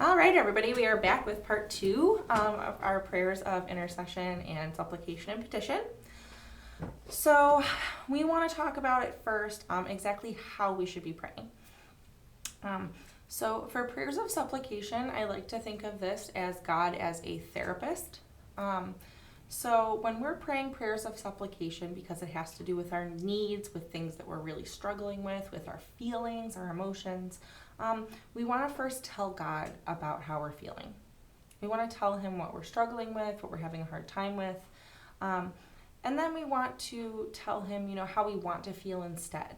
All right, everybody, we are back with part 2 of our prayers of intercession and supplication and petition. So we want to talk about it first, exactly how we should be praying. So for prayers of supplication, I like to think of this as God as a therapist. So when we're praying prayers of supplication, because it has to do with our needs, with things that we're really struggling with our feelings, our emotions, we want to first tell God about how we're feeling. We want to tell him what we're struggling with, what we're having a hard time with. And then we want to tell him, how we want to feel instead.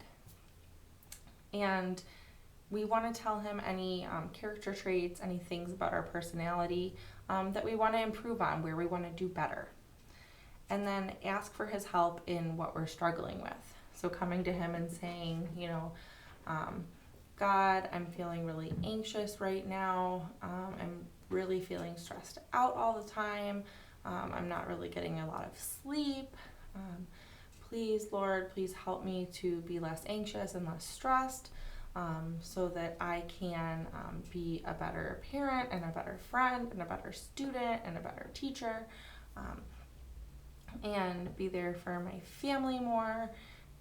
And we want to tell him any character traits, any things about our personality that we want to improve on, where we want to do better. And then ask for his help in what we're struggling with. So coming to him and saying, God, I'm feeling really anxious right now. I'm really feeling stressed out all the time. I'm not really getting a lot of sleep. Please, Lord, please help me to be less anxious and less stressed so that I can be a better parent and a better friend and a better student and a better teacher. And be there for my family more,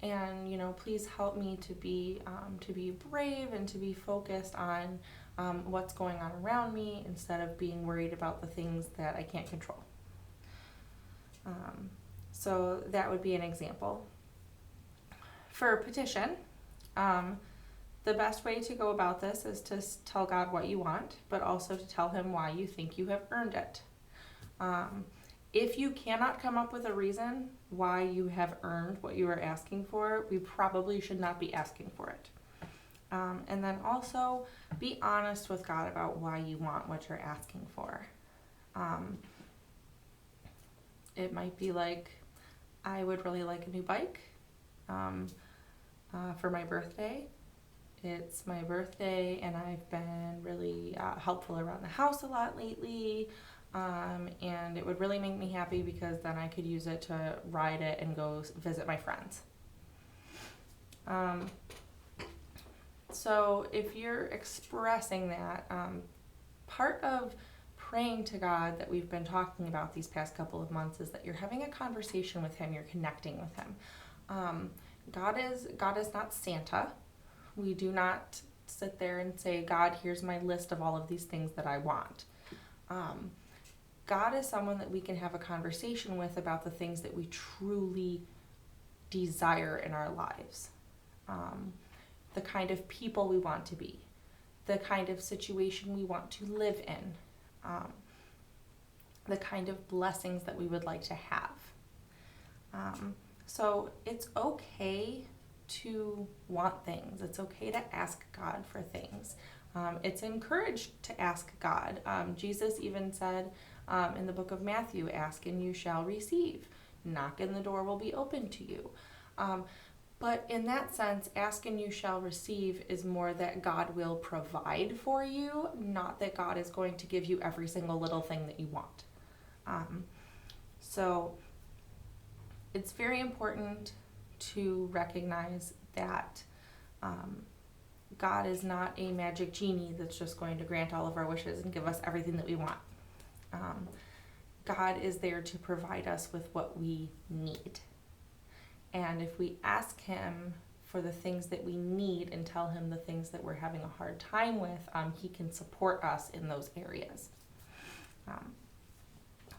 and please help me to be brave and to be focused on what's going on around me instead of being worried about the things that I can't control. So that would be an example. For petition, the best way to go about this is to tell God what you want, but also to tell him why you think you have earned it. If you cannot come up with a reason why you have earned what you are asking for, we probably should not be asking for it. And then also be honest with God about why you want what you're asking for. It might be like, I would really like a new bike for my birthday. It's my birthday and I've been really helpful around the house a lot lately. And it would really make me happy because then I could use it to ride it and go visit my friends. So if you're expressing that, part of praying to God that we've been talking about these past couple of months is that you're having a conversation with him, you're connecting with him. God is not Santa. We do not sit there and say, God, here's my list of all of these things that I want. God is someone that we can have a conversation with about the things that we truly desire in our lives. The kind of people we want to be. The kind of situation we want to live in. The kind of blessings that we would like to have. So it's okay to want things. It's okay to ask God for things. It's encouraged to ask God. Jesus even said in the book of Matthew, ask and you shall receive. Knock and the door will be open to you. But in that sense, ask and you shall receive is more that God will provide for you, not that God is going to give you every single little thing that you want. So it's very important to recognize that God is not a magic genie that's just going to grant all of our wishes and give us everything that we want. God is there to provide us with what we need. And if we ask him for the things that we need and tell him the things that we're having a hard time with, he can support us in those areas.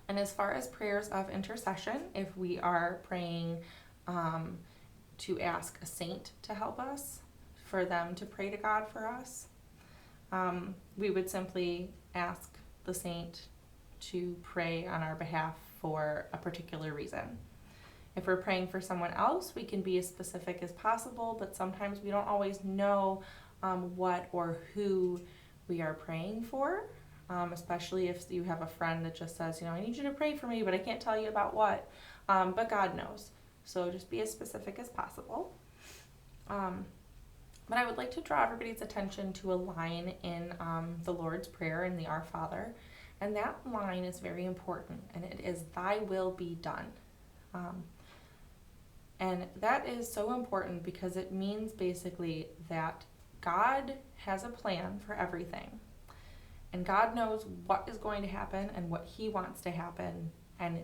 And as far as prayers of intercession, if we are praying to ask a saint to help us, for them to pray to God for us, we would simply ask the saint to pray on our behalf for a particular reason. If we're praying for someone else, we can be as specific as possible, but sometimes we don't always know what or who we are praying for, especially if you have a friend that just says, I need you to pray for me, but I can't tell you about what, but God knows. So just be as specific as possible. But I would like to draw everybody's attention to a line in the Lord's Prayer in the Our Father, and that line is very important, and it is, thy will be done. And that is so important because it means basically that God has a plan for everything. And God knows what is going to happen and what he wants to happen. And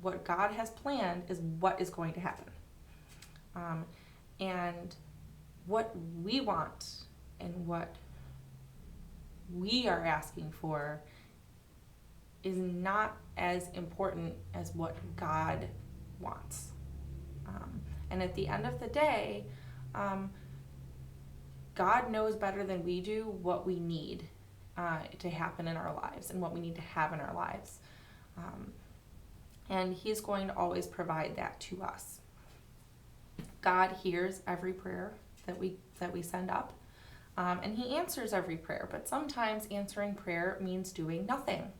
what God has planned is what is going to happen. And what we want and what we are asking for is not as important as what God wants. And at the end of the day, God knows better than we do what we need to happen in our lives and what we need to have in our lives. And he's going to always provide that to us. God hears every prayer that we send up, and he answers every prayer, but sometimes answering prayer means doing nothing.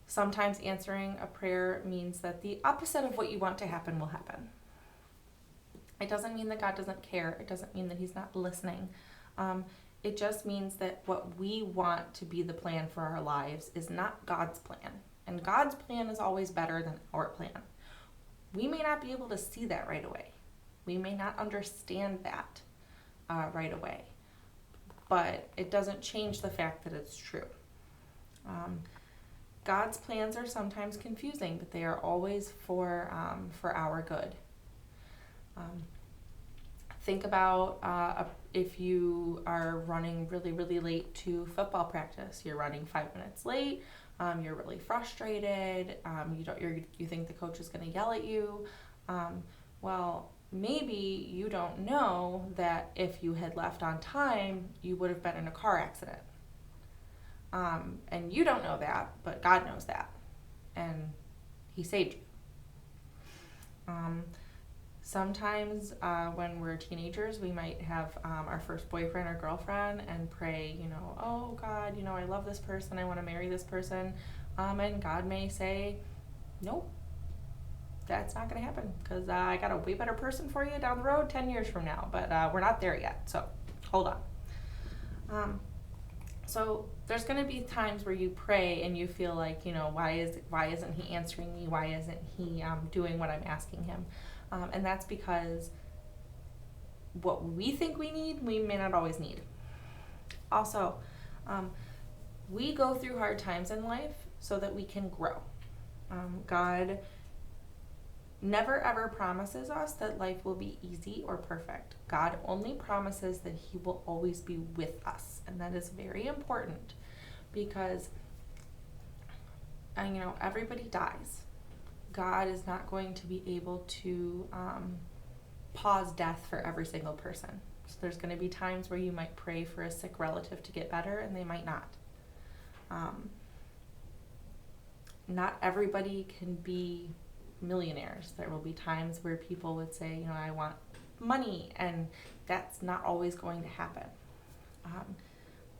Sometimes answering a prayer means that the opposite of what you want to happen will happen. It doesn't mean that God doesn't care. It doesn't mean that he's not listening. It just means that what we want to be the plan for our lives is not God's plan. And God's plan is always better than our plan. We may not be able to see that right away. We may not understand that right away. But it doesn't change the fact that it's true. God's plans are sometimes confusing, but they are always for our good. Think about if you are running really, really late to football practice. You're running 5 minutes late. You're really frustrated. You think the coach is going to yell at you. Well, maybe you don't know that if you had left on time, you would have been in a car accident. And you don't know that, but God knows that. And he saved you. Sometimes when we're teenagers, we might have our first boyfriend or girlfriend and pray, oh God, I love this person. I want to marry this person. And God may say, nope, that's not going to happen because I got a way better person for you down the road 10 years from now. But we're not there yet. So hold on. So there's going to be times where you pray and you feel like, why isn't he answering me? Why isn't he doing what I'm asking him? And that's because what we think we need, we may not always need. Also, we go through hard times in life so that we can grow. God never ever promises us that life will be easy or perfect. God only promises that he will always be with us. And that is very important because, everybody dies. God is not going to be able to pause death for every single person. So there's going to be times where you might pray for a sick relative to get better and they might not. Not everybody can be millionaires. There will be times where people would say, I want money, and that's not always going to happen.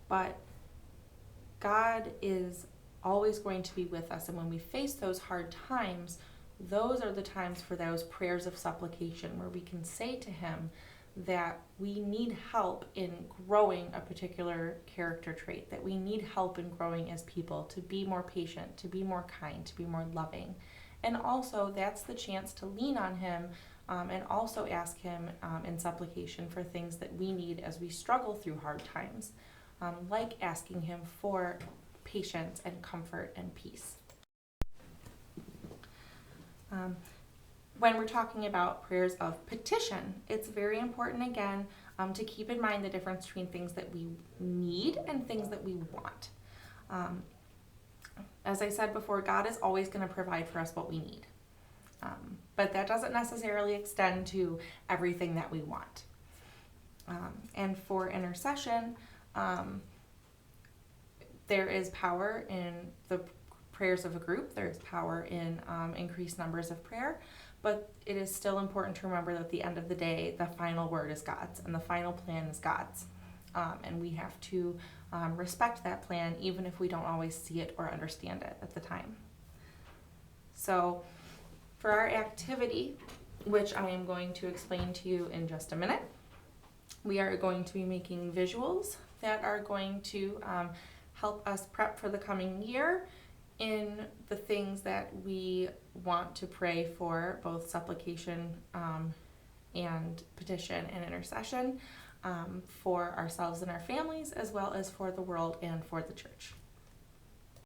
But God is always going to be with us, and when we face those hard times, those are the times for those prayers of supplication where we can say to him that we need help in growing a particular character trait, that we need help in growing as people, to be more patient, to be more kind, to be more loving. And also that's the chance to lean on him and also ask him in supplication for things that we need as we struggle through hard times, like asking him for patience and comfort and peace. When we're talking about prayers of petition, it's very important, again, to keep in mind the difference between things that we need and things that we want. As I said before, God is always going to provide for us what we need. But that doesn't necessarily extend to everything that we want. And for intercession, there is power in the prayers of a group. There's power in increased numbers of prayer. But it is still important to remember that at the end of the day, the final word is God's, and the final plan is God's. And we have to respect that plan, even if we don't always see it or understand it at the time. So for our activity, which I am going to explain to you in just a minute, we are going to be making visuals that are going to help us prep for the coming year in the things that we want to pray for, both supplication and petition and intercession. for ourselves and our families, as well as for the world and for the church.